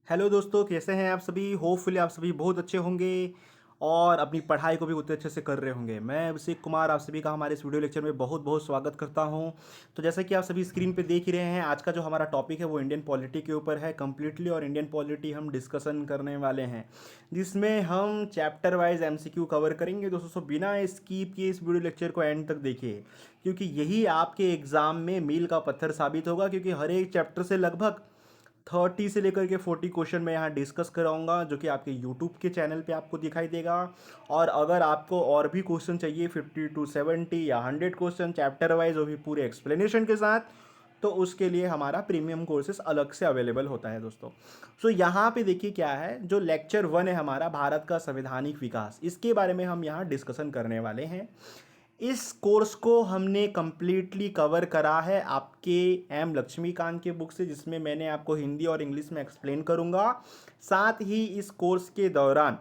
Hello दोस्तों, कैसे हैं आप सभी। होपफुली आप सभी बहुत अच्छे होंगे और अपनी पढ़ाई को भी उतने अच्छे से कर रहे होंगे। मैं अभिषेक कुमार आप सभी का हमारे इस वीडियो लेक्चर में बहुत बहुत स्वागत करता हूं। तो जैसा कि आप सभी स्क्रीन पे देख ही रहे हैं, आज का जो हमारा टॉपिक है वो इंडियन पॉलिटी के ऊपर है कम्प्लीटली। और इंडियन पॉलिटी हम डिस्कशन करने वाले हैं, जिसमें हम चैप्टर वाइज एमसीक्यू कवर करेंगे। दोस्तों, बिना स्किप किए इस वीडियो लेक्चर को एंड तक देखिए, क्योंकि यही आपके एग्ज़ाम में मील का पत्थर साबित होगा। क्योंकि हर एक चैप्टर से लगभग 30 से लेकर के 40 क्वेश्चन मैं यहाँ डिस्कस कराऊंगा, जो कि आपके यूट्यूब के चैनल पे आपको दिखाई देगा। और अगर आपको और भी क्वेश्चन चाहिए 50 to 70 या 100 क्वेश्चन चैप्टर वाइज, वो भी पूरे एक्सप्लेनेशन के साथ, तो उसके लिए हमारा प्रीमियम कोर्सेज अलग से अवेलेबल होता है दोस्तों। सो यहाँ पे देखिए क्या है, जो लेक्चर 1 है हमारा भारत का संवैधानिक विकास, इसके बारे में हम यहाँ डिस्कशन करने वाले हैं। इस कोर्स को हमने कम्प्लीटली कवर करा है आपके एम लक्ष्मीकांत के बुक से, जिसमें मैंने आपको हिंदी और इंग्लिश में एक्सप्लेन करूंगा। साथ ही इस कोर्स के दौरान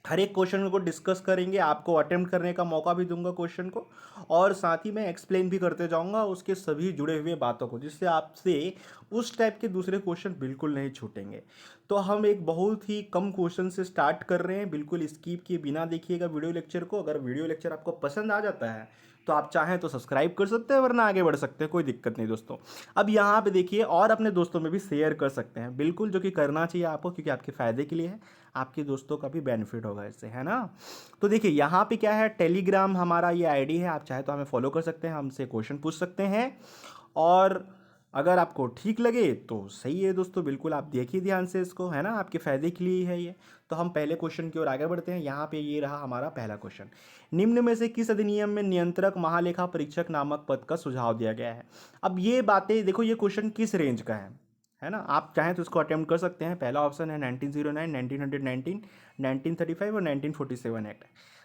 हर एक क्वेश्चन को डिस्कस करेंगे, आपको अटेम्प्ट करने का मौका भी दूंगा क्वेश्चन को, और साथ ही मैं एक्सप्लेन भी करते जाऊंगा उसके सभी जुड़े हुए बातों को, जिससे आपसे उस टाइप के दूसरे क्वेश्चन बिल्कुल नहीं छूटेंगे। तो हम एक बहुत ही कम क्वेश्चन से स्टार्ट कर रहे हैं, बिल्कुल स्किप किए बिना देखिएगा वीडियो लेक्चर को। अगर वीडियो लेक्चर आपको पसंद आ जाता है तो आप चाहें तो सब्सक्राइब कर सकते हैं, वरना आगे बढ़ सकते हैं, कोई दिक्कत नहीं दोस्तों। अब यहाँ पे देखिए, और अपने दोस्तों में भी शेयर कर सकते हैं बिल्कुल, जो कि करना चाहिए आपको, क्योंकि आपके फ़ायदे के लिए है, आपके दोस्तों का भी बेनिफिट होगा इससे, है ना। तो देखिए यहाँ पे क्या है, टेलीग्राम हमारा ये आईडी है, आप चाहे तो हमें फॉलो कर सकते हैं, हमसे क्वेश्चन पूछ सकते हैं। और अगर आपको ठीक लगे तो सही है दोस्तों, बिल्कुल आप देखिए ध्यान से इसको, है ना, आपके फ़ायदे के लिए है ये। तो हम पहले क्वेश्चन की ओर आगे बढ़ते हैं। यहाँ पे ये रहा हमारा पहला क्वेश्चन। निम्न में से किस अधिनियम में नियंत्रक महालेखा परीक्षक नामक पद का सुझाव दिया गया है। अब ये बातें देखो, ये क्वेश्चन किस रेंज का है ना। आप चाहें तो इसको अटेम्प्ट कर सकते हैं। पहला ऑप्शन है 1909, 1919, 1935 और 1947 एक्ट।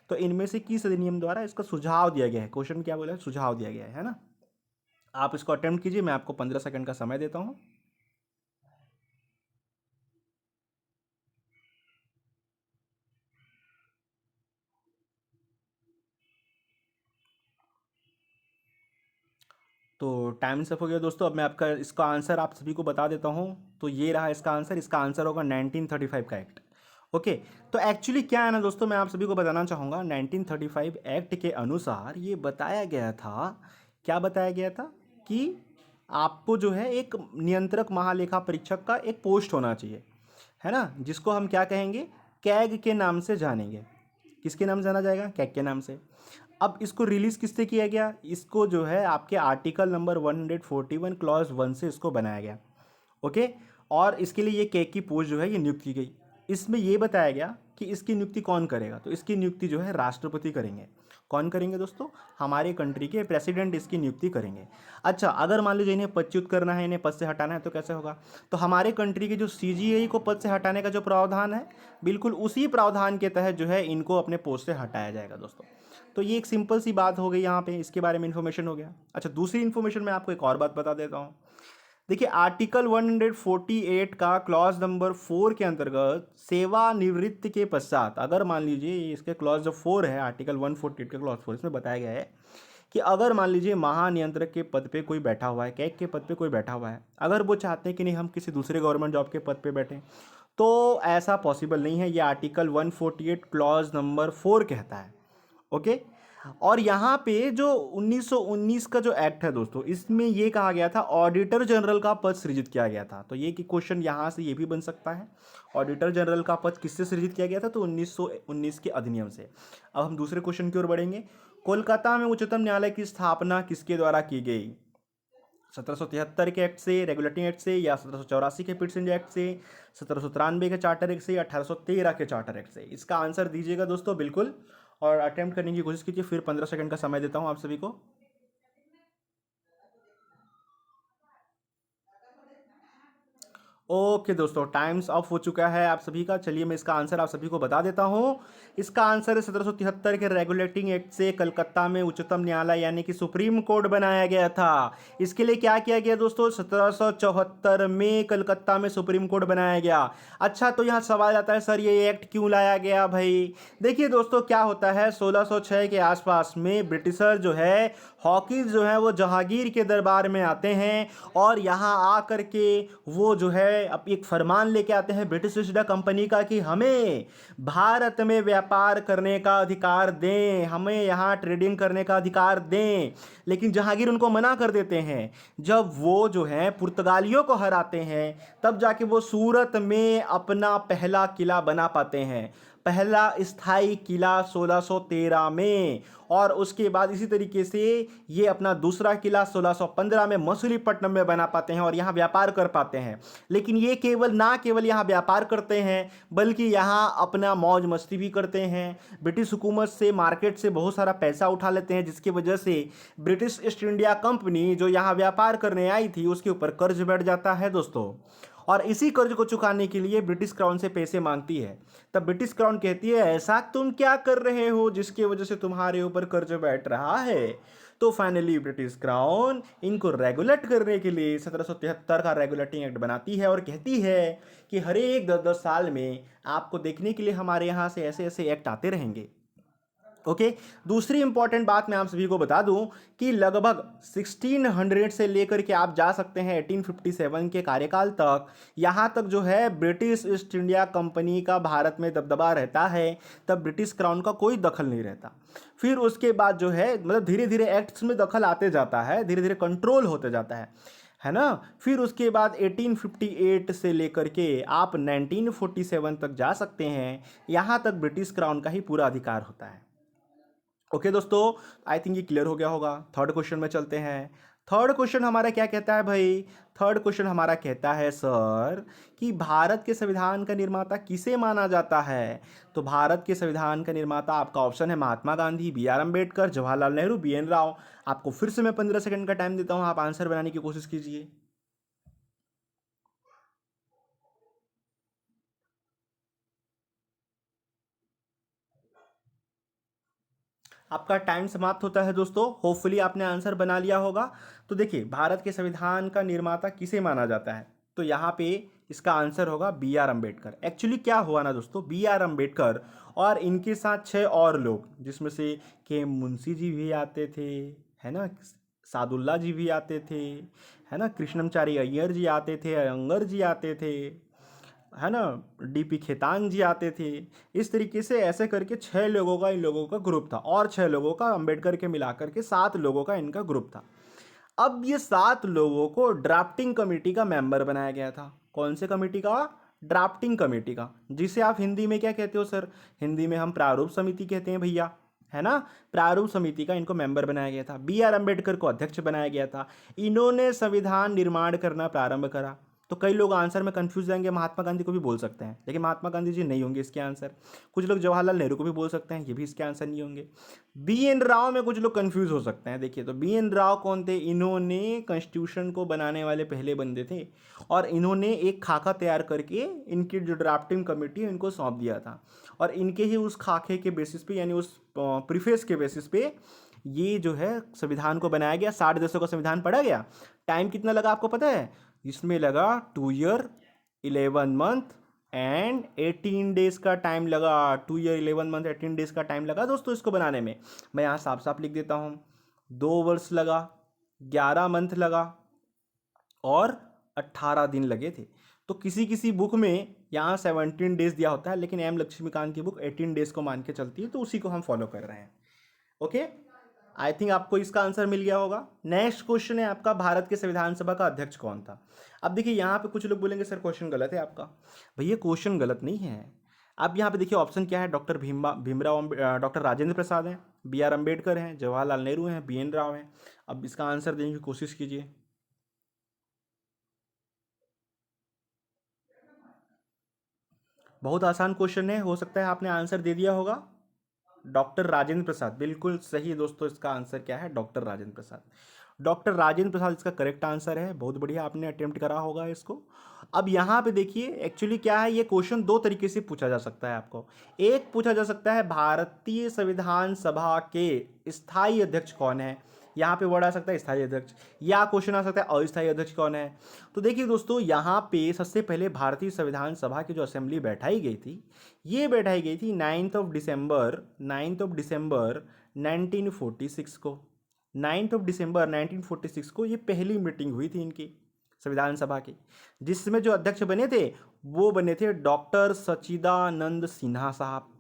तो इनमें से किस अधिनियम द्वारा इसका सुझाव दिया गया है, क्वेश्चन क्या बोला है, सुझाव दिया गया है ना। आप इसको अटेम्प्ट कीजिए, मैं आपको 15 सेकंड का समय देता हूँ। तो टाइम सब हो गया दोस्तों। अब मैं आपका इसका आंसर आप सभी को बता देता हूँ। तो ये रहा इसका आंसर। इसका आंसर होगा 1935 का एक्ट। ओके। तो एक्चुअली क्या है ना दोस्तों, मैं आप सभी को बताना चाहूँगा, 1935 एक्ट के अनुसार ये बताया गया था, क्या बताया गया था, कि आपको जो है एक नियंत्रक महालेखा परीक्षक का एक पोस्ट होना चाहिए, है ना, जिसको हम क्या कहेंगे, कैग के नाम से जानेंगे। किसके नाम से जाना जाएगा, कैग के नाम से। अब इसको रिलीज़ किससे किया गया, इसको जो है आपके आर्टिकल नंबर 141 क्लॉज 1 से इसको बनाया गया। ओके। और इसके लिए ये कैग की पोस्ट जो है ये नियुक्त की गई। इसमें ये बताया गया कि इसकी नियुक्ति कौन करेगा, तो इसकी नियुक्ति जो है राष्ट्रपति करेंगे। कौन करेंगे दोस्तों, हमारे कंट्री के प्रेसिडेंट इसकी नियुक्ति करेंगे। अच्छा, अगर मान लीजिए इन्हें पदच्युत करना है, इन्हें पद से हटाना है, तो कैसे होगा। तो हमारे कंट्री के जो सीजीआई को पद से हटाने का जो प्रावधान है, बिल्कुल उसी प्रावधान के तहत जो है इनको अपने पोस्ट से हटाया जाएगा दोस्तों। तो ये एक सिंपल सी बात हो गई, यहाँ पे इसके बारे में इन्फॉर्मेशन हो गया। अच्छा, दूसरी इन्फॉर्मेशन मैं आपको एक और बात बता देता हूँ। देखिए, आर्टिकल 148 का क्लॉज नंबर 4 के अंतर्गत सेवानिवृत्ति के पश्चात, अगर मान लीजिए इसके क्लॉज जो 4 है, आर्टिकल 148 का क्लॉज 4, इसमें बताया गया है कि अगर मान लीजिए महानियंत्रक के पद पे कोई बैठा हुआ है, कैग के पद पे कोई बैठा हुआ है, अगर वो चाहते हैं कि नहीं हम किसी दूसरे गवर्नमेंट जॉब के पद पे बैठें, तो ऐसा पॉसिबल नहीं है। ये आर्टिकल 148 क्लॉज नंबर 4 कहता है। ओके। और यहाँ पे जो 1919 का जो एक्ट है दोस्तों, इसमें ये कहा गया था ऑडिटर जनरल का पद सृजित किया गया था। तो ये कि क्वेश्चन यहाँ से ये भी बन सकता है, ऑडिटर जनरल का पद किससे सृजित किया गया था, तो 1919 के अधिनियम से। अब हम दूसरे क्वेश्चन की ओर बढ़ेंगे। कोलकाता में उच्चतम न्यायालय की स्थापना किसके द्वारा की गई। 1773 के एक्ट से, रेगुलेटिंग एक्ट से, या 1784 के पिट्स एक्ट से, 1793 के चार्टर एक्ट से, या 1813 के चार्टर एक्ट से। इसका आंसर दीजिएगा दोस्तों बिल्कुल, और अटेम्प्ट करने की कोशिश कीजिए। फिर 15 सेकंड का समय देता हूं आप सभी को। ओके दोस्तों, टाइम्स अप हो चुका है आप सभी का। चलिए मैं इसका आंसर आप सभी को बता देता हूं। इसका आंसर है 1773 के रेगुलेटिंग एक्ट से कलकत्ता में उच्चतम न्यायालय यानी कि सुप्रीम कोर्ट बनाया गया था। इसके लिए क्या किया गया दोस्तों, 1774 में कलकत्ता में सुप्रीम कोर्ट बनाया गया। अच्छा, तो यहाँ सवाल आता है, सर ये एक्ट क्यों लाया गया भाई। देखिए दोस्तों, क्या होता है, 1606 के आसपास में ब्रिटिशर जो है, हॉकीज जो है, वो जहांगीर के दरबार में आते हैं, और यहाँ आ करके वो जो है है अब एक फरमान लेके आते हैं ब्रिटिश ईस्ट इंडिया कंपनी का कि हमें भारत में व्यापार करने का अधिकार दें, हमें यहाँ ट्रेडिंग करने का अधिकार दें। लेकिन जहांगीर उनको मना कर देते हैं। जब वो जो है पुर्तगालियों को हराते हैं तब जाके वो सूरत में अपना पहला किला बना पाते हैं, पहला स्थायी किला 1613 में। और उसके बाद इसी तरीके से ये अपना दूसरा किला 1615 में मसूलीपट्टनम में बना पाते हैं और यहाँ व्यापार कर पाते हैं। लेकिन ये केवल यहाँ व्यापार करते हैं बल्कि यहाँ अपना मौज मस्ती भी करते हैं। ब्रिटिश हुकूमत से, मार्केट से बहुत सारा पैसा उठा लेते हैं, जिसकी वजह से ब्रिटिश ईस्ट इंडिया कंपनी जो यहाँ व्यापार करने आई थी उसके ऊपर कर्ज बैठ जाता है दोस्तों। और इसी कर्ज को चुकाने के लिए ब्रिटिश क्राउन से पैसे मांगती है। तब ब्रिटिश क्राउन कहती है ऐसा तुम क्या कर रहे हो जिसकी वजह से तुम्हारे ऊपर कर्ज बैठ रहा है। तो फाइनली ब्रिटिश क्राउन इनको रेगुलेट करने के लिए 1773 का रेगुलेटिंग एक्ट बनाती है और कहती है कि हर एक 10-10 साल में आपको देखने के लिए हमारे यहाँ से ऐसे ऐसे एक्ट आते रहेंगे। ओके दूसरी इंपॉर्टेंट बात मैं आप सभी को बता दूं कि लगभग 1600 से लेकर के आप जा सकते हैं 1857 के कार्यकाल तक, यहाँ तक जो है ब्रिटिश ईस्ट इंडिया कंपनी का भारत में दबदबा रहता है। तब ब्रिटिश क्राउन का कोई दखल नहीं रहता। फिर उसके बाद जो है मतलब धीरे धीरे एक्ट्स में दखल आते जाता है, धीरे धीरे कंट्रोल होते जाता है ना। फिर उसके बाद 1858 से लेकर के आप 1947 तक जा सकते हैं, यहाँ तक ब्रिटिश क्राउन का ही पूरा अधिकार होता है। ओके दोस्तों, आई थिंक ये क्लियर हो गया होगा। थर्ड क्वेश्चन में चलते हैं। थर्ड क्वेश्चन हमारा क्या कहता है भाई? थर्ड क्वेश्चन हमारा कहता है सर कि भारत के संविधान का निर्माता किसे माना जाता है? तो भारत के संविधान का निर्माता आपका ऑप्शन है Mahatma Gandhi, B R Ambedkar, Jawaharlal Nehru, B N Rao. आपको फिर से मैं 15 सेकंड का टाइम देता हूं, आप आंसर बनाने की कोशिश कीजिए। आपका टाइम समाप्त होता है दोस्तों। होपफुली आपने आंसर बना लिया होगा। तो देखिए भारत के संविधान का निर्माता किसे माना जाता है, तो यहाँ पे इसका आंसर होगा बी आर अम्बेडकर। एक्चुअली क्या हुआ ना दोस्तों, बी आर अम्बेडकर और इनके साथ 6 और लोग, जिसमें से के मुंशी जी भी आते थे, है ना, सादुल्ला जी भी आते थे, है ना, कृष्णमचारी अय्यर जी आते थे, अयंगर जी आते थे, है ना, डीपी खेतान जी आते थे। इस तरीके से ऐसे करके 6 लोगों का इन लोगों का ग्रुप था और 6 लोगों का अम्बेडकर के मिलाकर के 7 लोगों का इनका ग्रुप था। अब ये 7 लोगों को ड्राफ्टिंग कमेटी का मेंबर बनाया गया था। कौन से कमेटी का? ड्राफ्टिंग कमेटी का, जिसे आप हिंदी में क्या कहते हो सर? हिंदी में हम प्रारूप समिति कहते हैं भैया, है ना। प्रारूप समिति का इनको मेंबर बनाया गया था। बी आर अम्बेडकर को अध्यक्ष बनाया गया था। इन्होंने संविधान निर्माण करना प्रारंभ करा। तो कई लोग आंसर में कंफ्यूज जाएंगे, महात्मा गांधी को भी बोल सकते हैं, लेकिन महात्मा गांधी जी नहीं होंगे इसके आंसर। कुछ लोग जवाहरलाल नेहरू को भी बोल सकते हैं, ये भी इसके आंसर नहीं होंगे। बी एन राव में कुछ लोग कंफ्यूज हो सकते हैं। देखिए तो बी एन राव कौन थे? इन्होंने कॉन्स्टिट्यूशन को बनाने वाले पहले बंदे थे और इन्होंने एक खाका तैयार करके इनकी जो ड्राफ्टिंग कमेटी है इनको सौंप दिया था। और इनके ही उस खाके के बेसिस पे, यानी उस प्रीफेस के बेसिस पे ये जो है संविधान को बनाया गया। 60 देशों का संविधान पढ़ा गया। टाइम कितना लगा आपको पता है? इसमें लगा 2 ईयर 11 मंथ एंड 18 डेज का टाइम लगा। 2 ईयर 11 मंथ 18 डेज का टाइम लगा दोस्तों इसको बनाने में। मैं यहाँ साफ साफ लिख देता हूँ, 2 वर्ष लगा, 11 मंथ लगा और 18 दिन लगे थे। तो किसी किसी बुक में यहाँ 17 डेज दिया होता है, लेकिन एम लक्ष्मीकांत की बुक 18 डेज को मान के चलती है, तो उसी को हम फॉलो कर रहे हैं। ओके, आई थिंक आपको इसका आंसर मिल गया होगा। नेक्स्ट क्वेश्चन है आपका, भारत के संविधान सभा का अध्यक्ष कौन था? अब देखिए यहाँ पे कुछ लोग बोलेंगे सर क्वेश्चन गलत है आपका। भैया क्वेश्चन गलत नहीं है। अब यहाँ पे देखिए ऑप्शन क्या है, डॉक्टर डॉक्टर राजेंद्र प्रसाद हैं, बी आर अम्बेडकर हैं, जवाहरलाल नेहरू हैं, बी एन राव हैं। अब इसका आंसर देने की कोशिश कीजिए। बहुत आसान क्वेश्चन है, हो सकता है आपने आंसर दे दिया होगा। डॉक्टर राजेंद्र प्रसाद, बिल्कुल सही दोस्तों। इसका आंसर क्या है? डॉक्टर राजेंद्र प्रसाद। डॉक्टर राजेंद्र प्रसाद इसका करेक्ट आंसर है। बहुत बढ़िया, आपने अटेम्प्ट करा होगा इसको। अब यहाँ पे देखिए एक्चुअली क्या है, ये क्वेश्चन 2 तरीके से पूछा जा सकता है आपको। एक पूछा जा सकता है भारतीय संविधान सभा के स्थायी अध्यक्ष कौन है, यहाँ पे वर्ड आ सकता है स्थायी अध्यक्ष, या क्वेश्चन आ सकता है अस्थायी अध्यक्ष कौन है। तो देखिए दोस्तों यहाँ पे सबसे पहले भारतीय संविधान सभा की जो असेंबली बैठाई गई थी, ये बैठाई गई थी 9 दिसंबर 1946 को। 9 दिसंबर 1946 को ये पहली मीटिंग हुई थी इनकी संविधान सभा के, जिसमें जो अध्यक्ष बने थे वो बने थे डॉक्टर सच्चिदानंद सिन्हा साहब।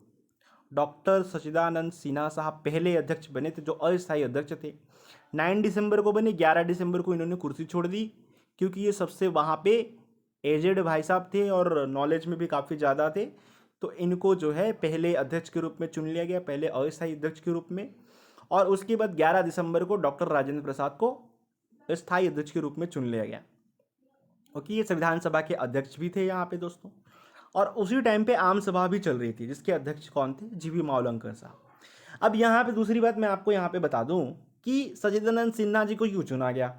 डॉक्टर सच्चिदानंद सिन्हा साहब पहले अध्यक्ष बने थे जो अस्थायी अध्यक्ष थे। 9 दिसंबर को बने, 11 दिसंबर को इन्होंने कुर्सी छोड़ दी, क्योंकि ये सबसे वहाँ पे एजेड भाई साहब थे और नॉलेज में भी काफ़ी ज़्यादा थे, तो इनको जो है पहले अध्यक्ष के रूप में चुन लिया गया, पहले अस्थायी अध्यक्ष के रूप में। और उसके बाद 11 दिसंबर को डॉक्टर राजेंद्र प्रसाद को स्थायी अध्यक्ष के रूप में चुन लिया गया। ओके, ये संविधान सभा के अध्यक्ष भी थे यहाँ पे दोस्तों। और उसी टाइम पे आम सभा भी चल रही थी, जिसके अध्यक्ष कौन थे? जीवी मावलंकर साहब। अब यहाँ पे दूसरी बात मैं आपको यहाँ पे बता दूँ कि सच्चिदानंद सिन्हा जी को क्यों चुना गया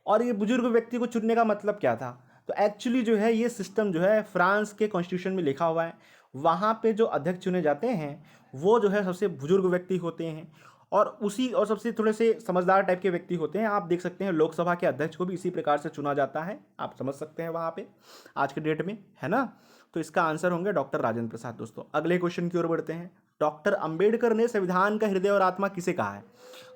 और ये बुजुर्ग व्यक्ति को चुनने का मतलब क्या था। तो एक्चुअली जो है ये सिस्टम जो है फ्रांस के कॉन्स्टिट्यूशन में लिखा हुआ है, वहाँ पे जो अध्यक्ष चुने जाते हैं वो जो है सबसे बुजुर्ग व्यक्ति होते हैं और सबसे थोड़े से समझदार टाइप के व्यक्ति होते हैं। आप देख सकते हैं लोकसभा के अध्यक्ष को भी इसी प्रकार से चुना जाता है, आप समझ सकते हैं वहाँ पे आज के डेट में, है ना। तो इसका आंसर होंगे डॉक्टर राजेंद्र प्रसाद। दोस्तों अगले क्वेश्चन की ओर बढ़ते हैं। डॉक्टर अंबेडकर ने संविधान का हृदय और आत्मा किसे कहा है?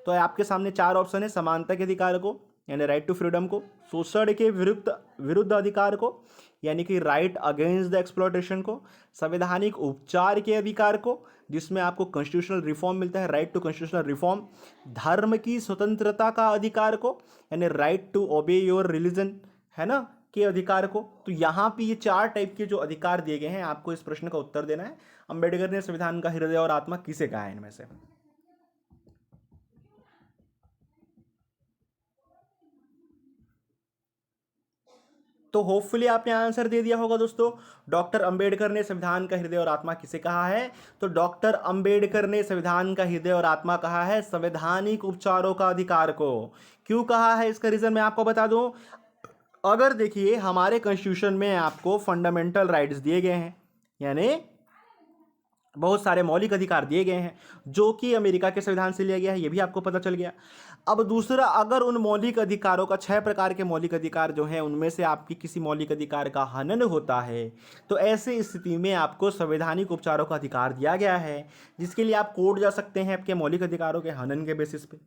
तो आपके सामने 4 ऑप्शन है। समानता के अधिकार को यानी राइट टू फ्रीडम को, शोषण के विरुद्ध अधिकार को यानी कि राइट अगेंस्ट द एक्सप्लॉयटेशन को, संवैधानिक उपचार के अधिकार को जिसमें आपको कॉन्स्टिट्यूशनल रिफॉर्म मिलता है, राइट टू कॉन्स्टिट्यूशनल रिफॉर्म, धर्म की स्वतंत्रता का अधिकार को यानी right to obey your religion, है ना, के अधिकार को। तो यहाँ पे ये 4 टाइप के जो अधिकार दिए गए हैं, आपको इस प्रश्न का उत्तर देना है। अंबेडकर ने संविधान का हृदय और आत्मा किसे कहा है इनमें से? तो होपफुली आपने आंसर दे दिया होगा दोस्तों। डॉक्टर अंबेडकर ने संविधान का हृदय और आत्मा किसे कहा है? तो डॉक्टर अंबेडकर ने संविधान का हृदय और आत्मा कहा है संवैधानिक उपचारों का अधिकार को। क्यों कहा है इसका रीजन मैं आपको बता दूं। अगर देखिए हमारे कॉन्स्टिट्यूशन में आपको फंडामेंटल राइट्स दिए गए हैं, यानी बहुत सारे मौलिक अधिकार दिए गए हैं जो कि अमेरिका के संविधान से लिया गया है, ये भी आपको पता चल गया। अब दूसरा, अगर उन मौलिक अधिकारों का 6 प्रकार के मौलिक अधिकार जो हैं उनमें से आपकी किसी मौलिक अधिकार का हनन होता है, तो ऐसे स्थिति में आपको संवैधानिक उपचारों का अधिकार दिया गया है, जिसके लिए आप कोर्ट जा सकते हैं आपके मौलिक अधिकारों के हनन के बेसिस पे।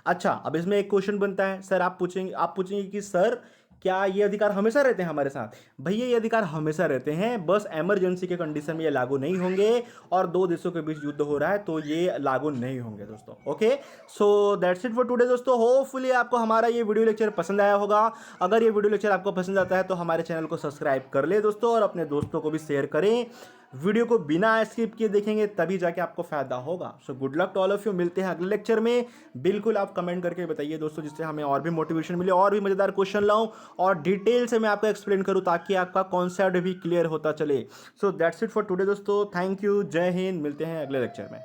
अच्छा, अब इसमें एक क्वेश्चन बनता है, सर आप पूछेंगे कि सर क्या ये अधिकार हमेशा रहते हैं हमारे साथ? भैया ये अधिकार हमेशा रहते हैं, बस इमरजेंसी के कंडीशन में ये लागू नहीं होंगे और 2 देशों के बीच युद्ध हो रहा है तो ये लागू नहीं होंगे दोस्तों। Okay, so that's it for today दोस्तों। होपफुली आपको हमारा ये वीडियो लेक्चर पसंद आया होगा। अगर ये वीडियो लेक्चर आपको पसंद आता है तो हमारे चैनल को सब्सक्राइब कर ले दोस्तों और अपने दोस्तों को भी शेयर करें। वीडियो को बिना स्किप किए देखेंगे तभी जाके आपको फायदा होगा। So good luck to all of you. मिलते हैं अगले लेक्चर में। बिल्कुल आप कमेंट करके बताइए दोस्तों, जिससे हमें और भी मोटिवेशन मिले और भी मजेदार क्वेश्चन लाऊं और डिटेल से मैं आपको एक्सप्लेन करूं ताकि आपका कॉन्सेप्ट भी क्लियर होता चले। So that's it for today दोस्तों। थैंक यू, जय हिंद। मिलते हैं अगले लेक्चर में।